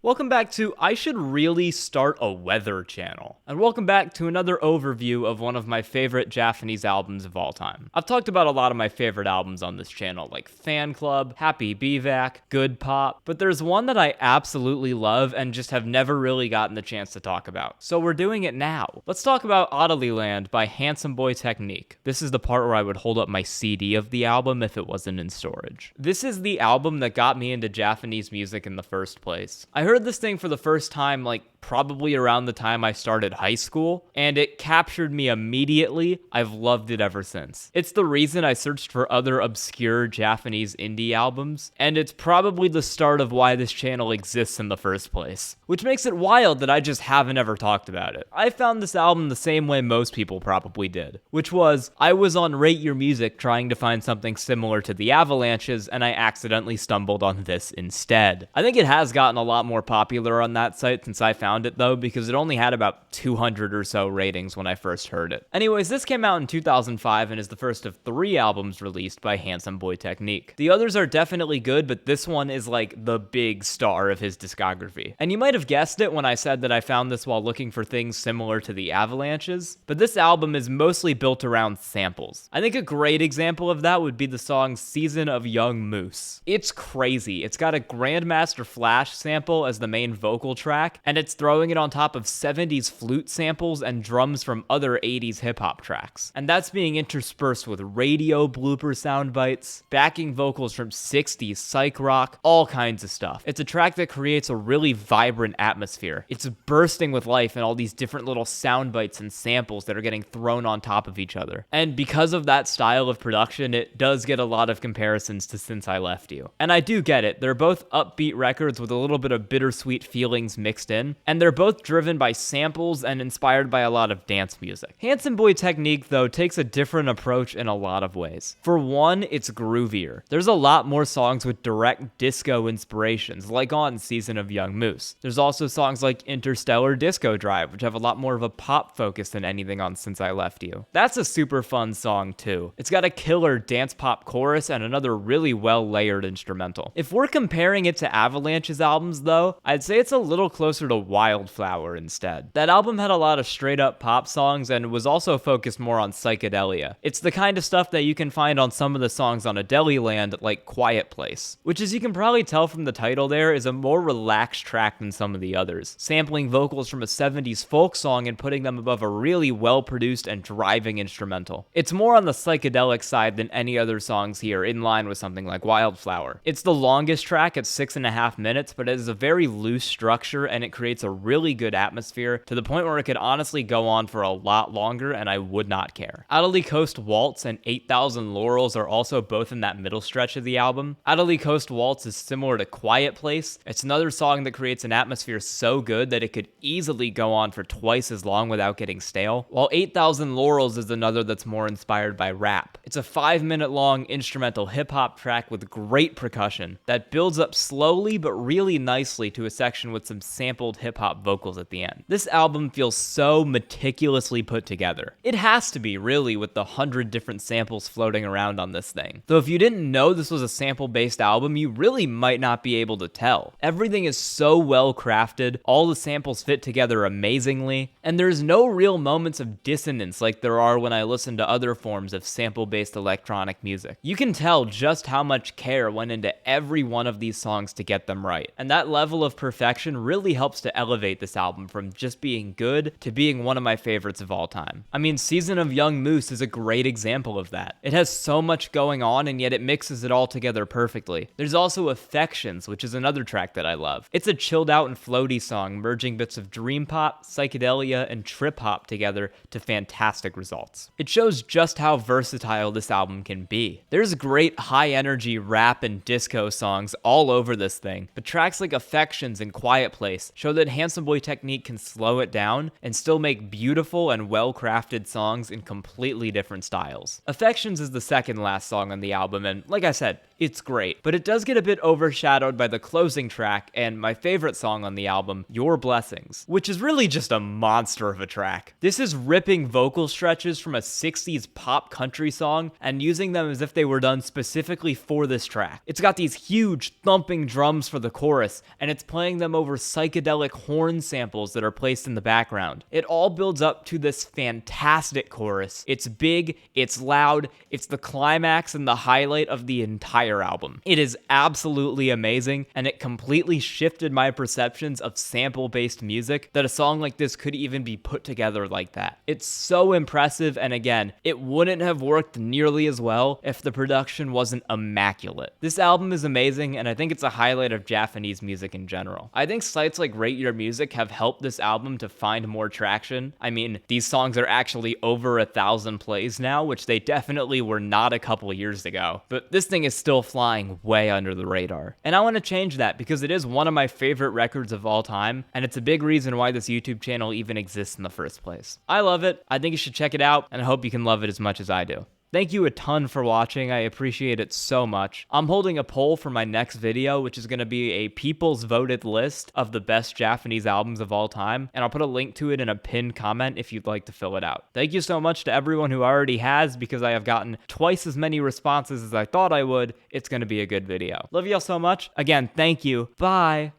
Welcome back to I Should Really Start a Weather channel. And welcome back to another overview of one of my favorite Japanese albums of all time. I've talked about a lot of my favorite albums on this channel, like Fan Club, Happy Bivac, Good Pop, but there's one that I absolutely love and just have never really gotten the chance to talk about. So we're doing it now. Let's talk about Adelie Land by Handsome Boy Technique. This is the part where I would hold up my CD of the album if it wasn't in storage. This is the album that got me into Japanese music in the first place. I heard this thing for the first time probably around the time I started high school, and it captured me immediately. I've loved it ever since. It's the reason I searched for other obscure Japanese indie albums, and it's probably the start of why this channel exists in the first place, which makes it wild that I just haven't ever talked about it. I found this album the same way most people probably did, which was I was on Rate Your Music trying to find something similar to the Avalanches, and I accidentally stumbled on this instead. I think it has gotten a lot more popular on that site since I found it though, because it only had about 200 or so ratings when I first heard it. Anyways, this came out in 2005 and is the first of 3 albums released by Handsome Boy Technique. The others are definitely good, but this one is like the big star of his discography. And you might have guessed it when I said that I found this while looking for things similar to the Avalanches, but this album is mostly built around samples. I think a great example of that would be the song Season of Young Moose. It's crazy. It's got a Grandmaster Flash sample as the main vocal track, and it's throwing it on top of 70s flute samples and drums from other 80s hip-hop tracks. And that's being interspersed with radio blooper sound bites, backing vocals from 60s psych rock, all kinds of stuff. It's a track that creates a really vibrant atmosphere. It's bursting with life and all these different little sound bites and samples that are getting thrown on top of each other. And because of that style of production, it does get a lot of comparisons to Since I Left You. And I do get it. They're both upbeat records with a little bit of bittersweet feelings mixed in, and they're both driven by samples and inspired by a lot of dance music. Handsome Boy Technique, though, takes a different approach in a lot of ways. For one, it's groovier. There's a lot more songs with direct disco inspirations, like on Season of Young Moose. There's also songs like Interstellar Discodrive, which have a lot more of a pop focus than anything on Since I Left You. That's a super fun song, too. It's got a killer dance pop chorus and another really well-layered instrumental. If we're comparing it to Avalanche's albums, though, I'd say it's a little closer to Wildflower instead. That album had a lot of straight-up pop songs and was also focused more on psychedelia. It's the kind of stuff that you can find on some of the songs on Adelie Land, like Quiet Place, which, as you can probably tell from the title there, is a more relaxed track than some of the others, sampling vocals from a 70s folk song and putting them above a really well-produced and driving instrumental. It's more on the psychedelic side than any other songs here, in line with something like Wildflower. It's the longest track at 6.5 minutes, but it has a very loose structure and it creates a really good atmosphere to the point where it could honestly go on for a lot longer and I would not care. Adelie Coast Waltz and 8,000 Laurels are also both in that middle stretch of the album. Adelie Coast Waltz is similar to Quiet Place. It's another song that creates an atmosphere so good that it could easily go on for twice as long without getting stale, while 8,000 Laurels is another that's more inspired by rap. It's a 5-minute long instrumental hip-hop track with great percussion that builds up slowly but really nicely to a section with some sampled hip-hop vocals at the end. This album feels so meticulously put together. It has to be, really, with the 100 different samples floating around on this thing. Though if you didn't know this was a sample-based album, you really might not be able to tell. Everything is so well crafted, all the samples fit together amazingly, and there's no real moments of dissonance like there are when I listen to other forms of sample-based electronic music. You can tell just how much care went into every one of these songs to get them right, and that level of perfection really helps to elevate this album from just being good to being one of my favorites of all time. I mean, Season of Young Moose is a great example of that. It has so much going on, and yet it mixes it all together perfectly. There's also Affections, which is another track that I love. It's a chilled out and floaty song, merging bits of dream pop, psychedelia, and trip hop together to fantastic results. It shows just how versatile this album can be. There's great high energy rap and disco songs all over this thing, but tracks like Affections and Quiet Place show that Handsome Boy Technique can slow it down and still make beautiful and well-crafted songs in completely different styles. Affections is the second last song on the album, and like I said, it's great. But it does get a bit overshadowed by the closing track and my favorite song on the album, Your Blessings, which is really just a monster of a track. This is ripping vocal stretches from a 60s pop country song and using them as if they were done specifically for this track. It's got these huge thumping drums for the chorus, and it's playing them over psychedelic horn samples that are placed in the background. It all builds up to this fantastic chorus. It's big, it's loud, it's the climax and the highlight of the entire album. It is absolutely amazing, and it completely shifted my perceptions of sample-based music, that a song like this could even be put together like that. It's so impressive, and again, it wouldn't have worked nearly as well if the production wasn't immaculate. This album is amazing, and I think it's a highlight of Japanese music in general. I think sites like Rate Your Music have helped this album to find more traction. I mean, these songs are actually over 1,000 plays now, which they definitely were not a couple years ago. But this thing is still flying way under the radar. And I want to change that because it is one of my favorite records of all time, and it's a big reason why this YouTube channel even exists in the first place. I love it. I think you should check it out, and I hope you can love it as much as I do. Thank you a ton for watching. I appreciate it so much. I'm holding a poll for my next video, which is going to be a people's voted list of the best Japanese albums of all time, and I'll put a link to it in a pinned comment if you'd like to fill it out. Thank you so much to everyone who already has, because I have gotten twice as many responses as I thought I would. It's going to be a good video. Love y'all so much. Again, thank you. Bye.